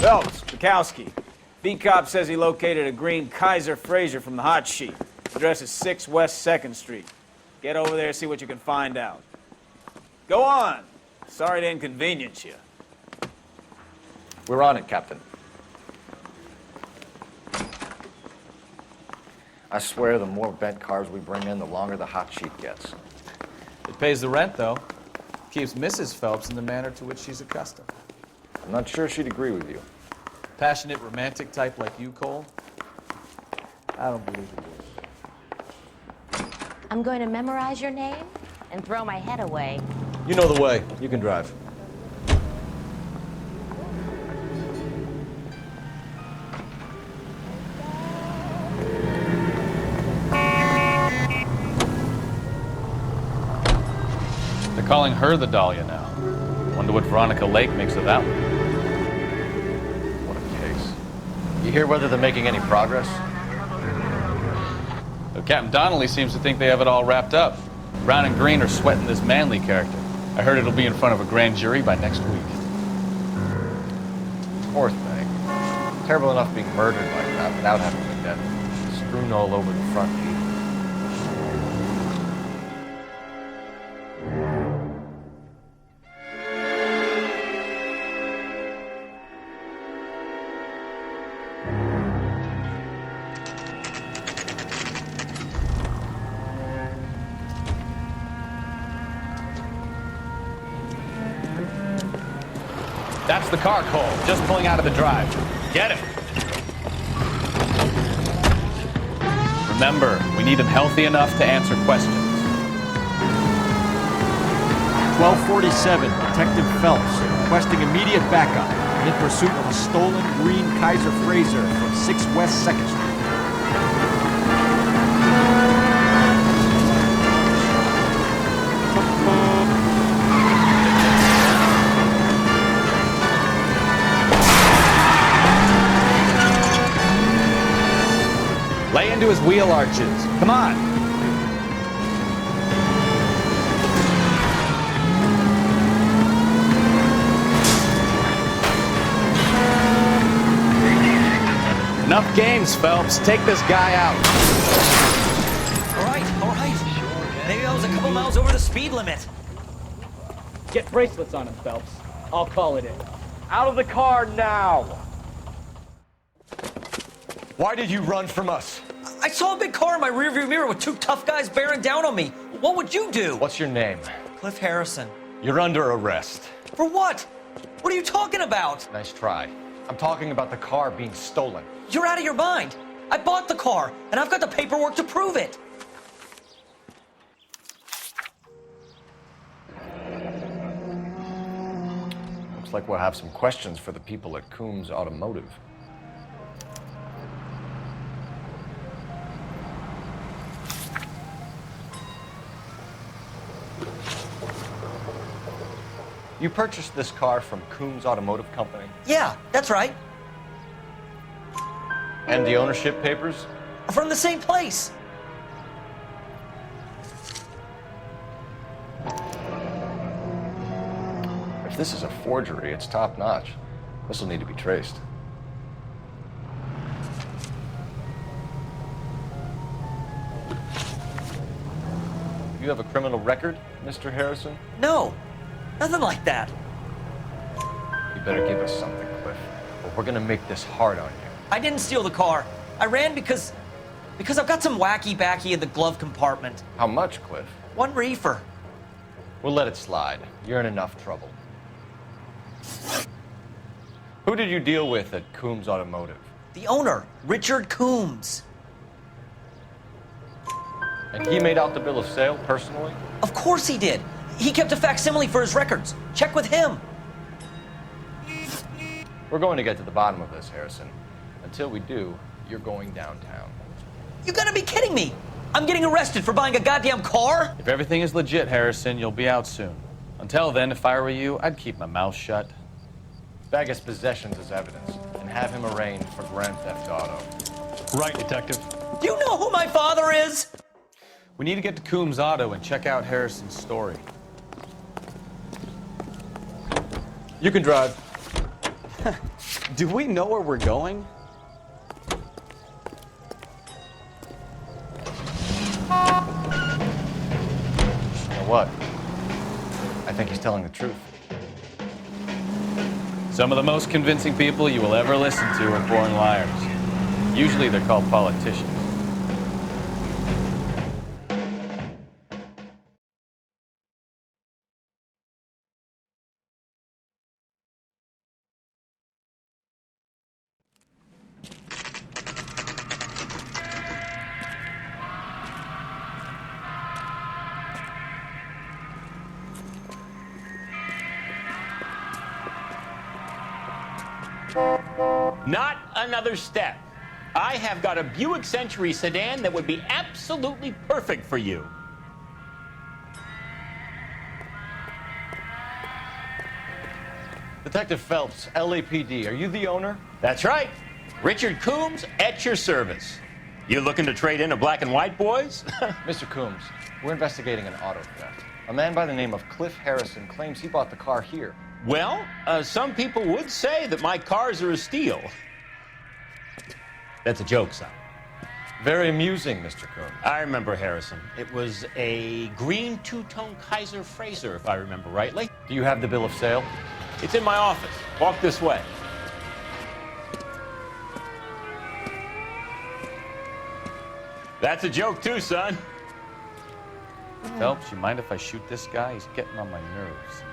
Phelps, Bukowski. Beat cop says he located a green Kaiser Fraser from the hot sheet. Address is 6 West 2nd Street. Get over there, see what you can find out. Go on. Sorry to inconvenience you. We're on it, Captain. I swear the more bent cars we bring in, the longer the hot sheet gets. It pays the rent, though. Keeps Mrs. Phelps in the manner to which she's accustomed. I'm not sure she'd agree with you. Passionate, romantic type like you, Cole? I don't believe it. I'm going to memorize your name and throw my head away. You know the way. You can drive. They're calling her the Dahlia now. Wonder what Veronica Lake makes of that one. What a case. You hear whether they're making any progress? Though Captain Donnelly seems to think they have it all wrapped up. Brown and Green are sweating this Manley character. I heard it'll be in front of a grand jury by next week. Poor thing. Terrible enough being murdered like that without having been dead. Strewn all over the front seat. That's the car, Cole. Just pulling out of the drive. Get him. Remember, we need him healthy enough to answer questions. 1247, Detective Phelps, requesting immediate backup in pursuit of a stolen green Kaiser Fraser from 6 West 2nd Street. Lay into his wheel arches. Come on. Enough games, Phelps. Take this guy out. All right. Maybe I was a couple miles over the speed limit. Get bracelets on him, Phelps. I'll call it in. Out of the car now! Why did you run from us? I saw a big car in my rearview mirror with two tough guys bearing down on me. What would you do? What's your name? Cliff Harrison. You're under arrest. For what? What are you talking about? Nice try. I'm talking about the car being stolen. You're out of your mind. I bought the car, and I've got the paperwork to prove it. Looks like we'll have some questions for the people at Coombs Automotive. You purchased this car from Coombs Automotive Company? Yeah, that's right. And the ownership papers? From the same place. If this is a forgery, it's top-notch. This will need to be traced. You have a criminal record, Mr. Harrison? No, nothing like that. You better give us something, Cliff, or we're gonna make this hard on you. I didn't steal the car. I ran because I've got some wacky-backy in the glove compartment. How much, Cliff? 1 reefer. We'll let it slide. You're in enough trouble. Who did you deal with at Coombs Automotive? The owner, Richard Coombs. And he made out the bill of sale personally? Of course he did. He kept a facsimile for his records. Check with him. We're going to get to the bottom of this, Harrison. Until we do, you're going downtown. You gotta be kidding me. I'm getting arrested for buying a goddamn car? If everything is legit, Harrison, you'll be out soon. Until then, if I were you, I'd keep my mouth shut. Bag his possessions as evidence and have him arraigned for grand theft auto. Right, Detective. Do you know who my father is? We need to get to Coombs Auto and check out Harrison's story. You can drive. Do we know where we're going? You know what? I think he's telling the truth. Some of the most convincing people you will ever listen to are born liars. Usually they're called politicians. Not another step. I have got a Buick Century sedan that would be absolutely perfect for you. Detective Phelps, LAPD, are you the owner? That's right. Richard Coombs at your service. You looking to trade in a black and white, boys? Mr. Coombs, we're investigating an auto theft. A man by the name of Cliff Harrison claims he bought the car here. Well, some people would say that my cars are a steal. That's a joke, son. Very amusing, Mr. Coombs. I remember Harrison. It was a green two-tone Kaiser Frazer, if I remember rightly. Do you have the bill of sale? It's in my office. Walk this way. That's a joke too, son. Phelps, you mind if I shoot this guy? He's getting on my nerves.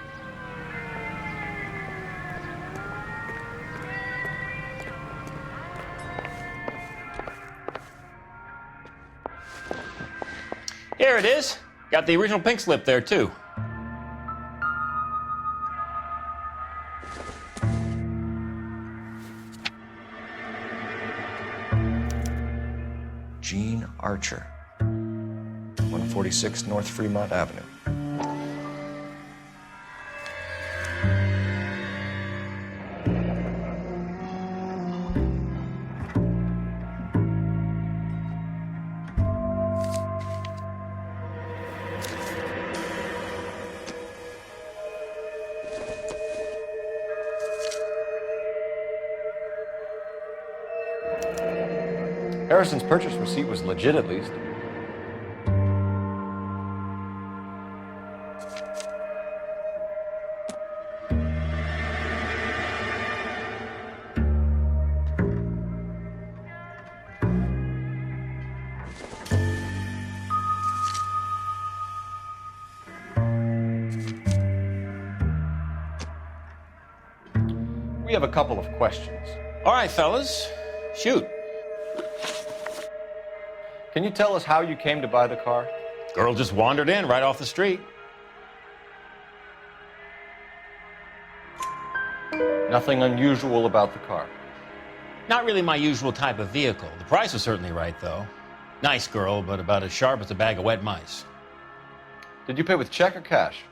Here it is. Got the original pink slip there, too. Gene Archer, 146 North Fremont Avenue. Harrison's purchase receipt was legit, at least. We have a couple of questions. All right, fellas. Shoot. Can you tell us how you came to buy the car? Girl just wandered in right off the street. Nothing unusual about the car. Not really my usual type of vehicle. The price was certainly right, though. Nice girl, but about as sharp as a bag of wet mice. Did you pay with check or cash?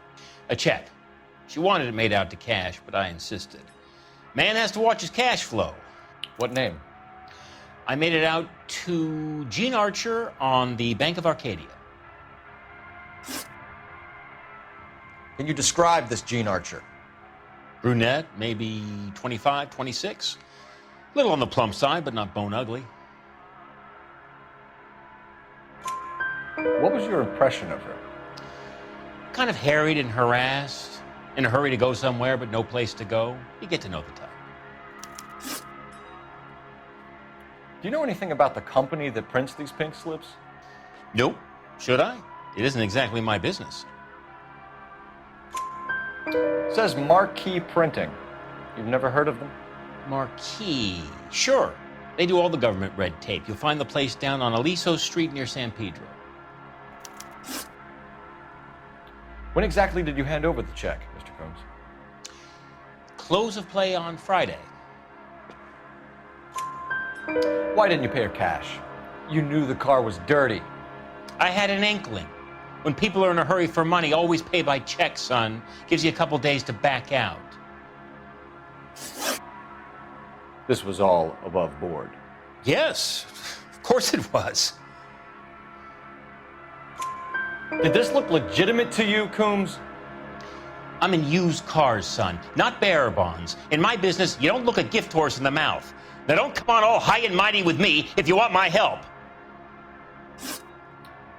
A check. She wanted it made out to cash, but I insisted. Man has to watch his cash flow. What name? I made it out to Gene Archer on the Bank of Arcadia. Can you describe this Gene Archer? Brunette, maybe 25, 26. A little on the plump side, but not bone ugly. What was your impression of her? Kind of harried and harassed. In a hurry to go somewhere, but no place to go. You get to know the type. Do you know anything about the company that prints these pink slips? Nope. Should I? It isn't exactly my business. It says Marquee Printing. You've never heard of them? Marquee. Sure. They do all the government red tape. You'll find the place down on Aliso Street near San Pedro. When exactly did you hand over the check, Mr. Coombs? Close of play on Friday. Why didn't you pay her cash? You knew the car was dirty. I had an inkling. When people are in a hurry for money, always pay by check, son. Gives you a couple days to back out. This was all above board. Yes, of course it was. Did this look legitimate to you, Coombs? I'm in used cars, son, not bearer bonds. In my business, you don't look a gift horse in the mouth. Now don't come on all high and mighty with me if you want my help.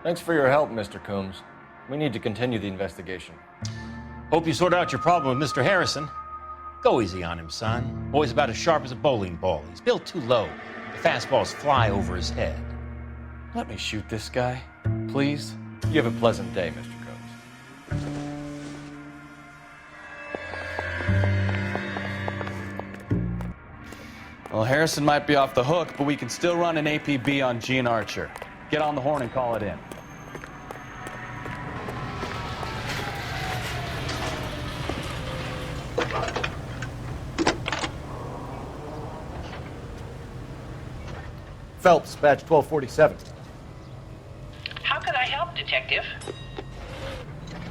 Thanks for your help, Mr. Coombs. We need to continue the investigation. Hope you sort out your problem with Mr. Harrison. Go easy on him, son. Boy's about as sharp as a bowling ball. He's built too low. The fastballs fly over his head. Let me shoot this guy, please. You have a pleasant day, Mr. Coombs. Well, Harrison might be off the hook, but we can still run an APB on Gene Archer. Get on the horn and call it in. Phelps, badge 1247. How could I help, Detective?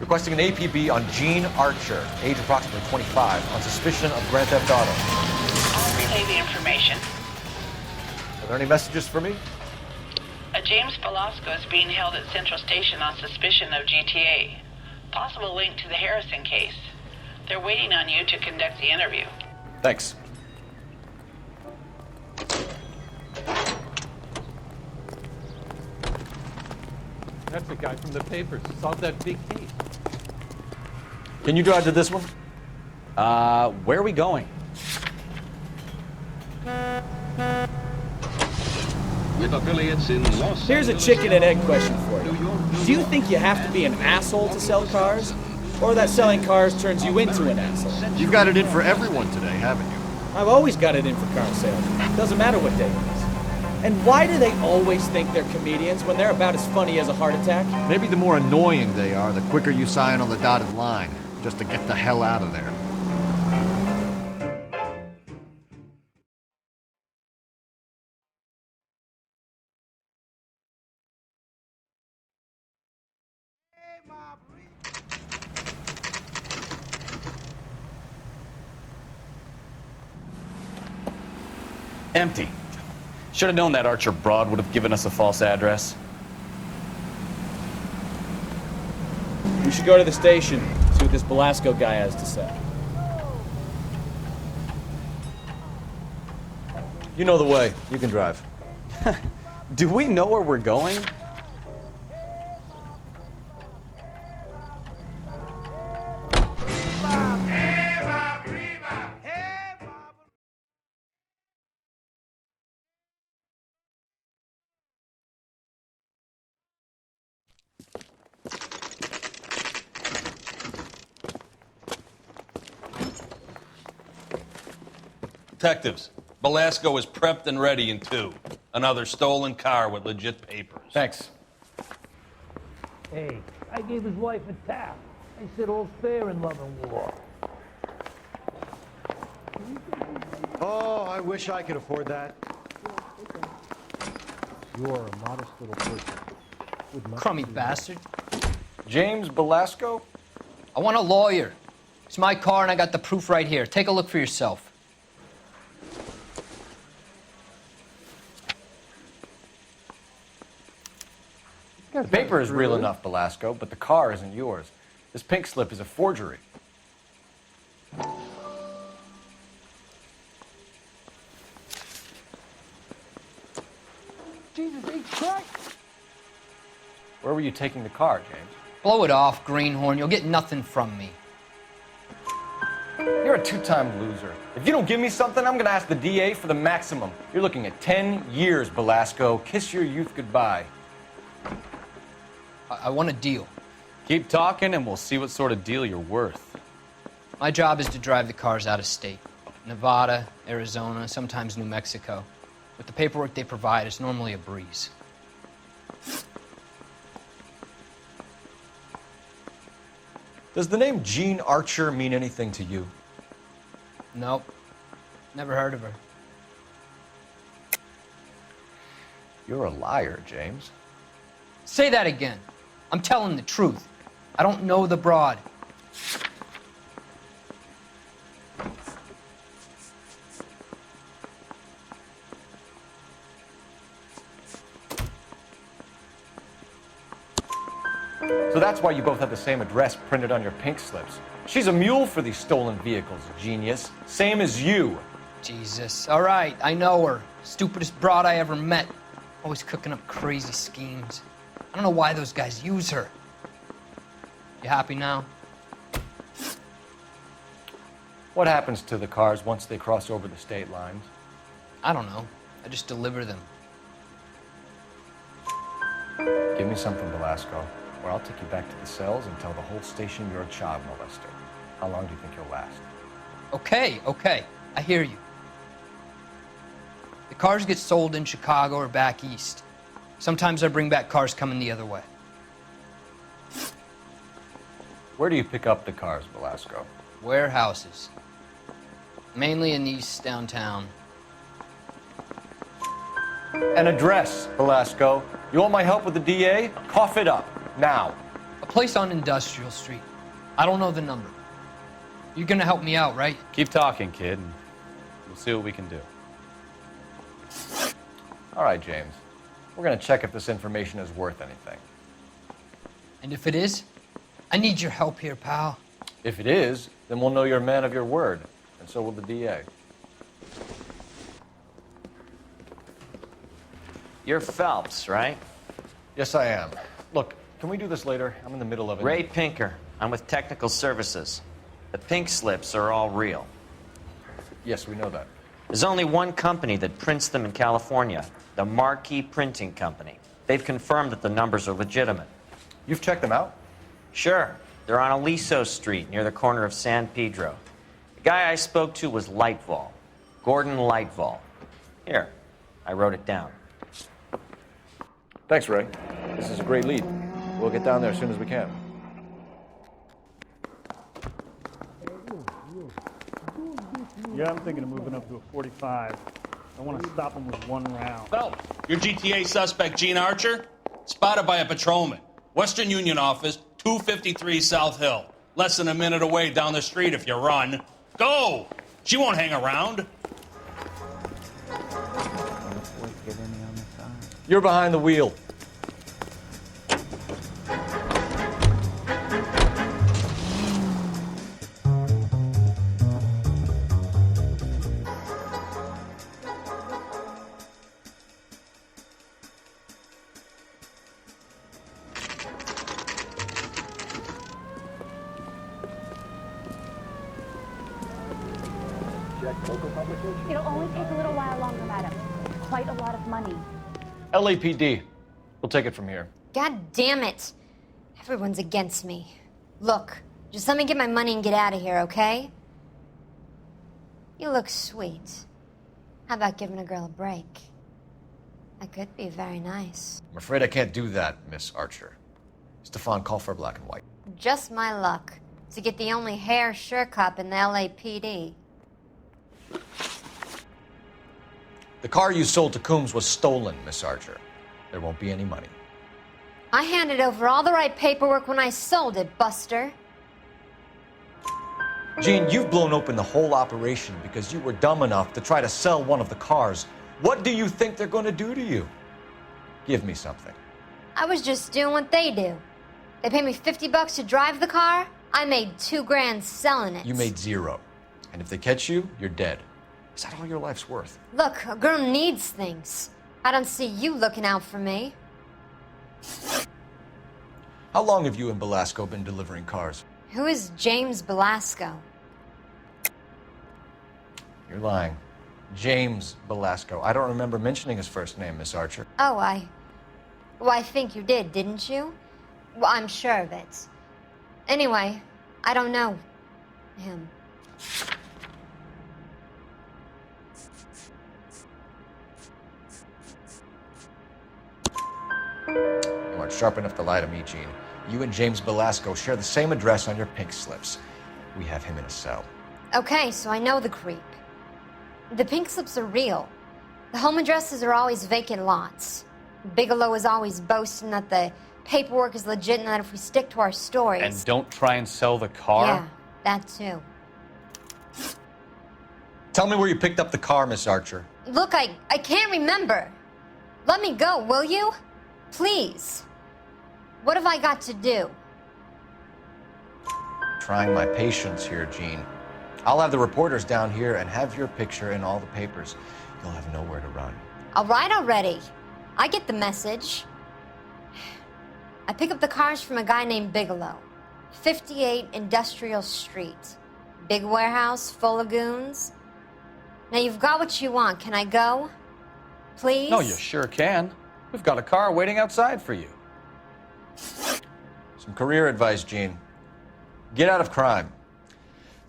Requesting an APB on Gene Archer, age approximately 25, on suspicion of Grand Theft Auto. I'll relay the information. Are there any messages for me? A James Velasco is being held at Central Station on suspicion of GTA. Possible link to the Harrison case. They're waiting on you to conduct the interview. Thanks. That's the guy from the papers. Solved that big case. Can you drive to this one? Where are we going? With affiliates in Los Here's a Angeles chicken and egg question for you. New York, Do you think you have to be an asshole to sell cars? Or that selling cars turns you into an asshole? You've got it in for everyone today, haven't you? I've always got it in for car sales. Doesn't matter what day it is. And why do they always think they're comedians when they're about as funny as a heart attack? Maybe the more annoying they are, the quicker you sign on the dotted line, just to get the hell out of there. Empty. Should have known that Archer broad would have given us a false address. We should go to the station, see what this Velasco guy has to say. You know the way. You can drive. Do we know where we're going? Detectives, Velasco is prepped and ready in 2. Another stolen car with legit papers. Thanks. Hey, I gave his wife a tap. I said all's fair in love and war. Oh, I wish I could afford that. You're a modest little person. Crummy bastard. James Velasco? I want a lawyer. It's my car and I got the proof right here. Take a look for yourself. The paper is real enough, Velasco, but the car isn't yours. This pink slip is a forgery. Jesus H. Christ! Where were you taking the car, James? Blow it off, greenhorn. You'll get nothing from me. You're a 2-time loser. If you don't give me something, I'm gonna ask the DA for the maximum. You're looking at 10 years, Velasco. Kiss your youth goodbye. I want a deal. Keep talking and we'll see what sort of deal you're worth. My job is to drive the cars out of state. Nevada, Arizona, sometimes New Mexico. With the paperwork they provide, it's normally a breeze. Does the name Gene Archer mean anything to you? Nope. Never heard of her. You're a liar, James. Say that again. I'm telling the truth. I don't know the broad. So that's why you both have the same address printed on your pink slips. She's a mule for these stolen vehicles, genius. Same as you. Jesus. All right, I know her. Stupidest broad I ever met. Always cooking up crazy schemes. I don't know why those guys use her. You happy now? What happens to the cars once they cross over the state lines? I don't know. I just deliver them. Give me something, Velasco, or I'll take you back to the cells and tell the whole station you're a child molester. How long do you think you'll last? Okay. I hear you. The cars get sold in Chicago or back east. Sometimes I bring back cars coming the other way. Where do you pick up the cars, Velasco? Warehouses. Mainly in East downtown. An address, Velasco. You want my help with the DA? Cough it up, now. A place on Industrial Street. I don't know the number. You're gonna help me out, right? Keep talking, kid, and we'll see what we can do. All right, James. We're gonna check if this information is worth anything. And if it is, I need your help here, pal. If it is, then we'll know you're a man of your word, and so will the DA. You're Phelps, right? Yes, I am. Look, can we do this later? I'm in the middle of it. Ray Pinker. I'm with Technical Services. The pink slips are all real. Yes, we know that. There's only one company that prints them in California, the Marquee Printing Company. They've confirmed that the numbers are legitimate. You've checked them out? Sure. They're on Aliso Street, near the corner of San Pedro. The guy I spoke to was Lightval. Gordon Lightval. Here, I wrote it down. Thanks, Ray. This is a great lead. We'll get down there as soon as we can. Yeah, I'm thinking of moving up to a 45. I want to stop him with one round. Phelps, your GTA suspect, Gene Archer, spotted by a patrolman. Western Union office, 253 South Hill. Less than a minute away down the street if you run. Go! She won't hang around. You're behind the wheel. It'll only take a little while longer, madam. Quite a lot of money. LAPD. We'll take it from here. God damn it. Everyone's against me. Look, just let me get my money and get out of here, okay? You look sweet. How about giving a girl a break? That could be very nice. I'm afraid I can't do that, Miss Archer. Stefan, call for black and white. Just my luck to get the only hair sure cop in the LAPD. The car you sold to Coombs was stolen, Miss Archer. There won't be any money. I handed over all the right paperwork when I sold it, Buster. Gene, you've blown open the whole operation because you were dumb enough to try to sell one of the cars. What do you think they're going to do to you? Give me something. I was just doing what they do. They paid me $50 to drive the car. I made $2 grand selling it. You made $0. And if they catch you, you're dead. Is that all your life's worth? Look, a girl needs things. I don't see you looking out for me. How long have you and Belasco been delivering cars? Who is James Belasco? You're lying. James Belasco. I don't remember mentioning his first name, Miss Archer. Oh, Well, I think you did, didn't you? Well, I'm sure of it. Anyway, I don't know him. You aren't sharp enough to lie to me, Gene. You and James Belasco share the same address on your pink slips. We have him in a cell. Okay, so I know the creep. The pink slips are real. The home addresses are always vacant lots. Bigelow is always boasting that the paperwork is legit and that if we stick to our stories... And don't try and sell the car? Yeah, that too. Tell me where you picked up the car, Miss Archer. Look, I can't remember. Let me go, will you? Please. What have I got to do? trying my patience here, Gene. I'll have the reporters down here and have your picture in all the papers. You'll have nowhere to run. All right already. I get the message. I pick up the cars from a guy named Bigelow. 58 Industrial Street. Big warehouse, full of goons. Now you've got what you want. Can I go? Please? No, you sure can. We've got a car waiting outside for you. Some career advice, Gene. Get out of crime.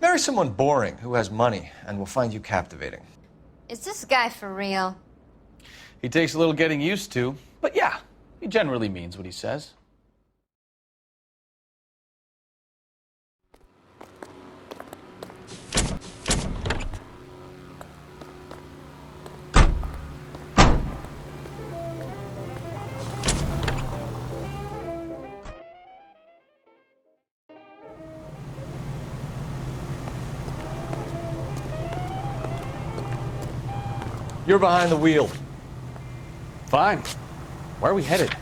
Marry someone boring who has money and will find you captivating. Is this guy for real? He takes a little getting used to, but yeah, he generally means what he says. You're behind the wheel. Fine. Where are we headed?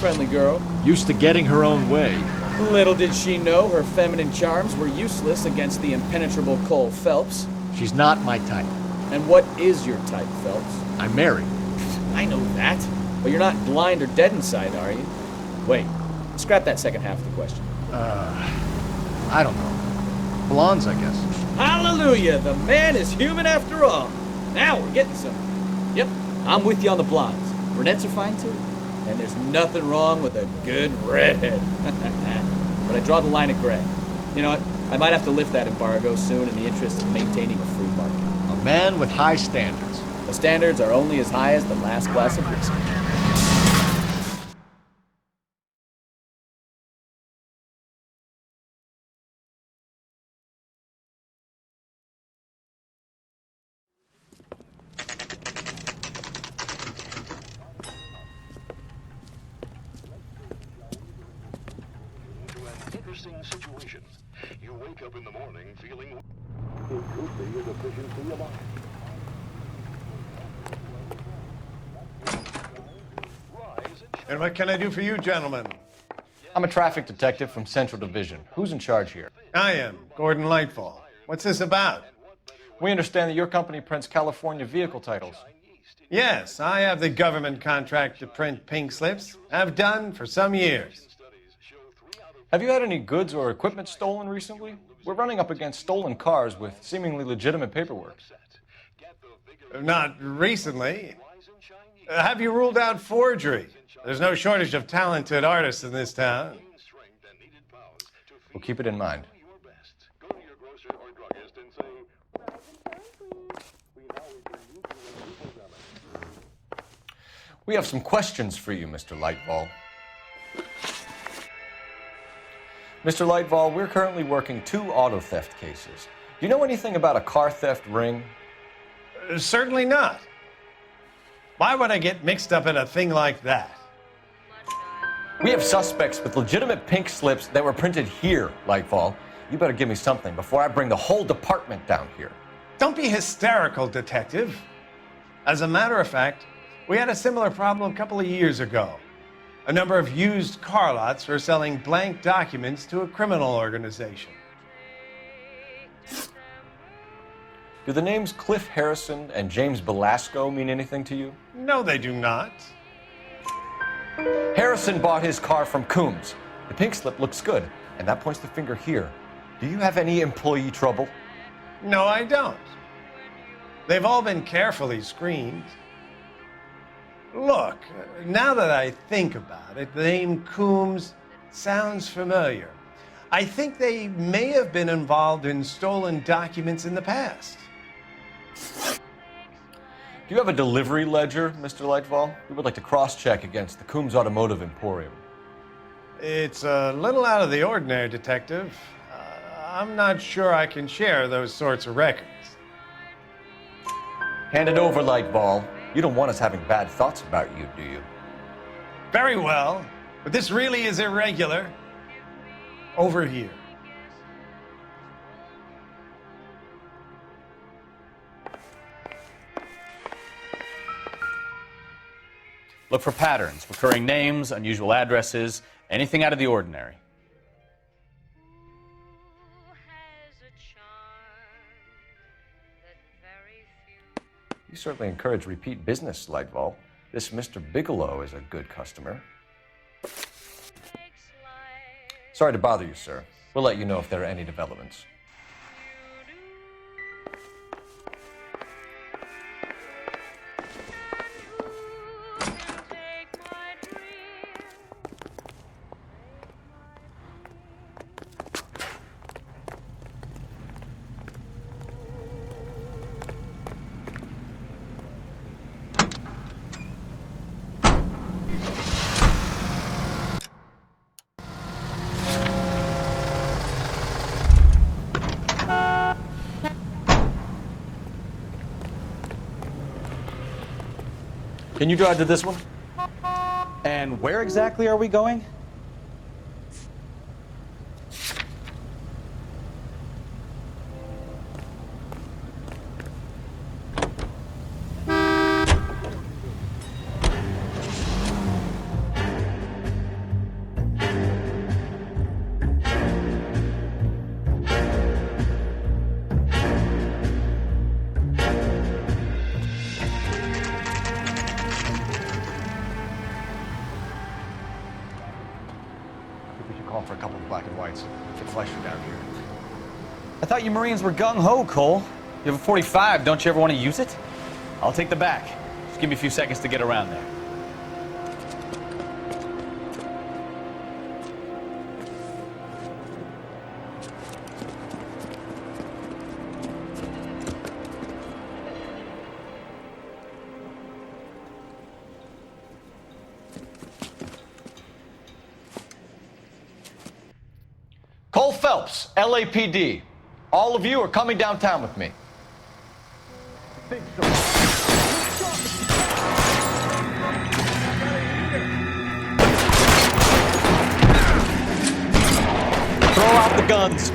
Friendly girl. Used to getting her own way. Little did she know her feminine charms were useless against the impenetrable Cole Phelps. She's not my type. And what is your type, Phelps? I'm married. I know that. But you're not blind or dead inside, are you? Wait, scrap that second half of the question. I don't know. Blondes, I guess. Hallelujah! The man is human after all. Now we're getting somewhere. Yep, I'm with you on the blondes. Brunettes are fine too. And there's nothing wrong with a good redhead. But I draw the line at gray. You know what? I might have to lift that embargo soon in the interest of maintaining a free market. A man with high standards. The standards are only as high as the last glass of whiskey. Interesting situation. You wake up in the morning feeling it could be a deficiency of iron. And what can I do for you, gentlemen? I'm a traffic detective from Central Division. Who's in charge here? I am, Gordon Lightfall. What's this about? We understand that your company prints California vehicle titles. Yes, I have the government contract to print pink slips. I've done for some years. Have you had any goods or equipment stolen recently? We're running up against stolen cars with seemingly legitimate paperwork. Not recently. Have you ruled out forgery? There's no shortage of talented artists in this town. We'll keep it in mind. We have some questions for you, Mr. Lightfall. Mr. Lightfall, we're currently working 2 auto theft cases. Do you know anything about a car theft ring? Certainly not. Why would I get mixed up in a thing like that? We have suspects with legitimate pink slips that were printed here, Lightfall. You better give me something before I bring the whole department down here. Don't be hysterical, Detective. As a matter of fact, we had a similar problem a couple of years ago. A number of used car lots were selling blank documents to a criminal organization. Do the names Cliff Harrison and James Belasco mean anything to you? No, they do not. Harrison bought his car from Coombs. The pink slip looks good, and that points the finger here. Do you have any employee trouble? No, I don't. They've all been carefully screened. Look, now that I think about it, the name Coombs sounds familiar. I think they may have been involved in stolen documents in the past. Do you have a delivery ledger, Mr. Lightfall? We would like to cross-check against the Coombs Automotive Emporium. It's a little out of the ordinary, Detective. I'm not sure I can share those sorts of records. Hand it over, Lightfall. You don't want us having bad thoughts about you, do you? Very well, but this really is irregular. Over here. Look for patterns, recurring names, unusual addresses, anything out of the ordinary. You certainly encourage repeat business, Lightval. This Mr. Bigelow is a good customer. Sorry to bother you, sir. We'll let you know if there are any developments. Can you drive to this one? And where exactly are we going? Call for a couple of black and whites. Get fleischer down here. I thought you Marines were gung-ho, Cole. You have a 45, don't you ever want to use it? I'll take the back. Just give me a few seconds to get around there. Cole Phelps, LAPD. All of you are coming downtown with me. Throw out the guns.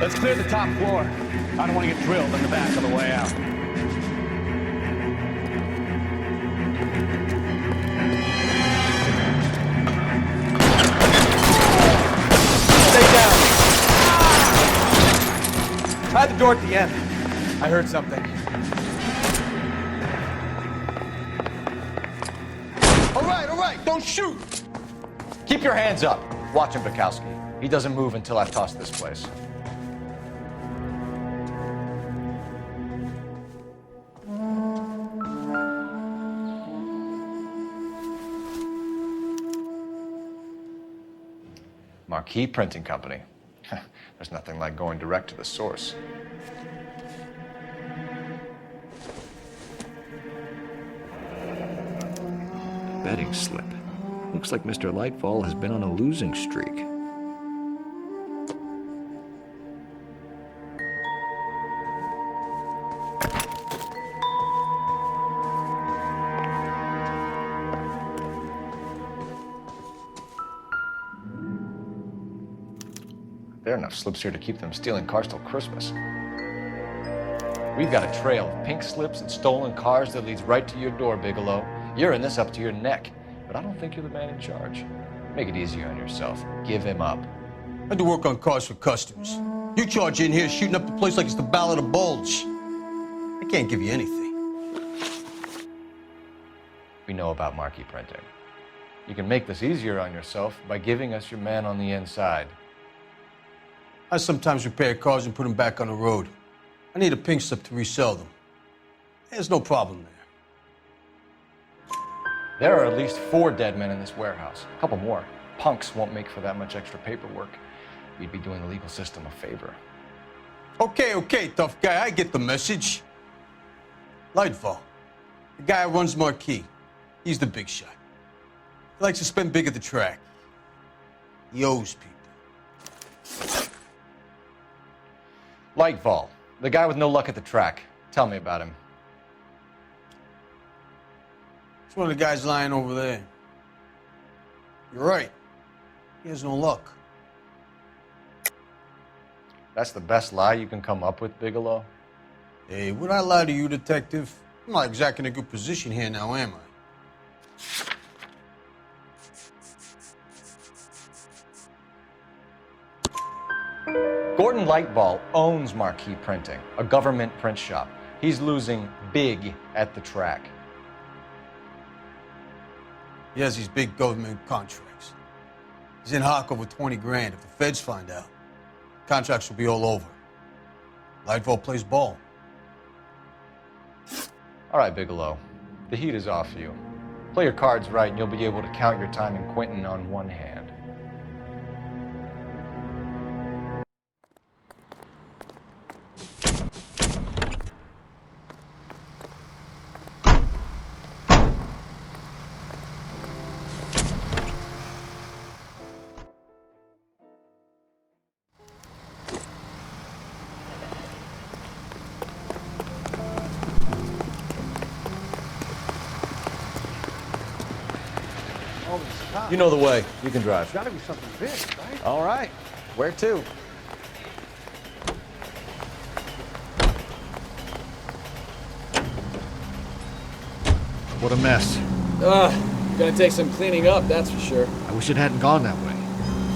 Let's clear the top floor. I don't want to get drilled in the back on the way out. Stay down. Try the door at the end. I heard something. All right, don't shoot! Keep your hands up. Watch him, Bukowski. He doesn't move until I've tossed this place. Marquee Printing Company. There's nothing like going direct to the source. Betting slip. Looks like Mr. Lightfall has been on a losing streak. There are enough slips here to keep them stealing cars till Christmas. We've got a trail of pink slips and stolen cars that leads right to your door, Bigelow. You're in this up to your neck, but I don't think you're the man in charge. Make it easier on yourself. Give him up. I do work on cars for customers. You charge in here shooting up the place like it's the Ballad of Bulge. I can't give you anything. We know about marquee printing. You can make this easier on yourself by giving us your man on the inside. I sometimes repair cars and put them back on the road. I need a pink slip to resell them. There's no problem there. There are at least 4 dead men in this warehouse. A couple more. Punks won't make for that much extra paperwork. You'd be doing the legal system a favor. Okay, tough guy. I get the message. Lightfall, the guy who runs Marquee. He's the big shot. He likes to spend big at the track. He owes people. Lightfall, the guy with no luck at the track. Tell me about him. It's one of the guys lying over there. You're right. He has no luck. That's the best lie you can come up with, Bigelow? Hey, would I lie to you, detective? I'm not exactly in a good position here now, am I? Gordon Lightfall owns Marquee Printing, a government print shop. He's losing big at the track. He has these big government contracts. He's in hock over 20 grand. If the feds find out, contracts will be all over. Lightfall plays ball. All right, Bigelow. The heat is off you. Play your cards right and you'll be able to count your time in Quentin on one hand. You know the way. You can drive. There's got to be something big, right? All right. Where to? What a mess. Gonna take some cleaning up, that's for sure. I wish it hadn't gone that way.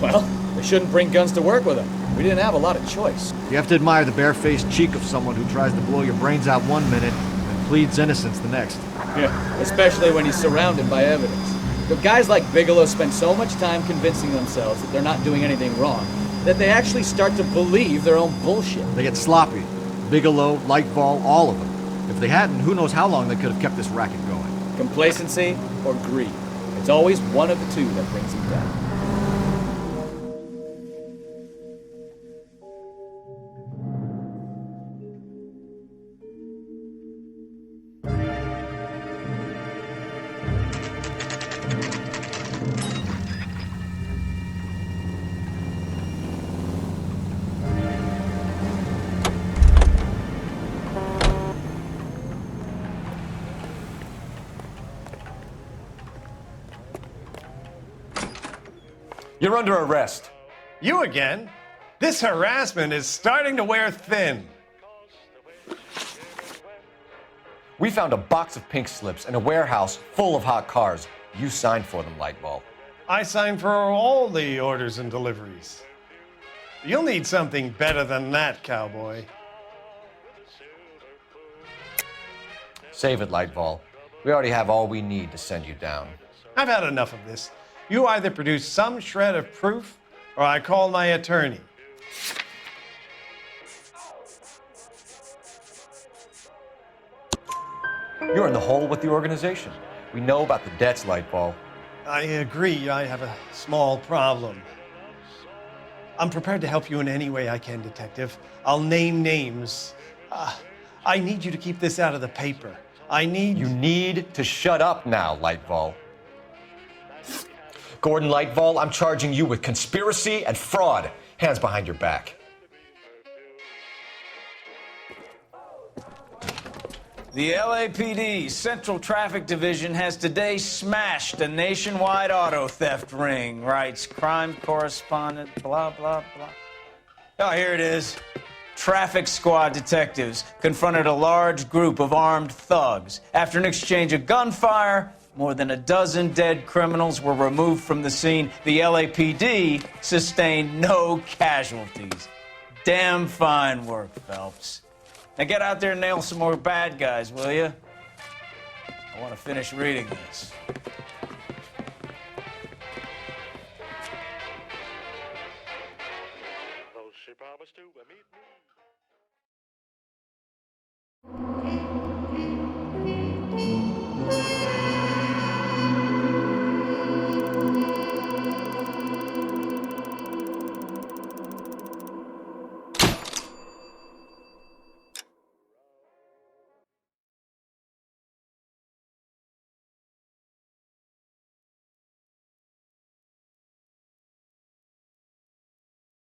Well, we shouldn't bring guns to work with them. We didn't have a lot of choice. You have to admire the barefaced cheek of someone who tries to blow your brains out one minute and pleads innocence the next. Yeah, especially when he's surrounded by evidence. But guys like Bigelow spend so much time convincing themselves that they're not doing anything wrong that they actually start to believe their own bullshit. They get sloppy. Bigelow, Lightfall, all of them. If they hadn't, who knows how long they could have kept this racket going. Complacency or greed. It's always one of the two that brings them down. You're under arrest. You again? This harassment is starting to wear thin. We found a box of pink slips in a warehouse full of hot cars. You signed for them, Lightball. I signed for all the orders and deliveries. You'll need something better than that, cowboy. Save it, Lightball. We already have all we need to send you down. I've had enough of this. You either produce some shred of proof, or I call my attorney. You're in the hole with the organization. We know about the debts, Lightball. I agree, I have a small problem. I'm prepared to help you in any way I can, Detective. I'll name names. I need you to keep this out of the paper. You need to shut up now, Lightball. Gordon Lightball, I'm charging you with conspiracy and fraud. Hands behind your back. The LAPD Central Traffic Division has today smashed a nationwide auto theft ring, writes crime correspondent, blah, blah, blah. Oh, here it is. Traffic squad detectives confronted a large group of armed thugs. After an exchange of gunfire, more than a dozen dead criminals were removed from the scene. The LAPD sustained no casualties. Damn fine work, Phelps. Now get out there and nail some more bad guys, will you? I want to finish reading this. Though she promised to meet me.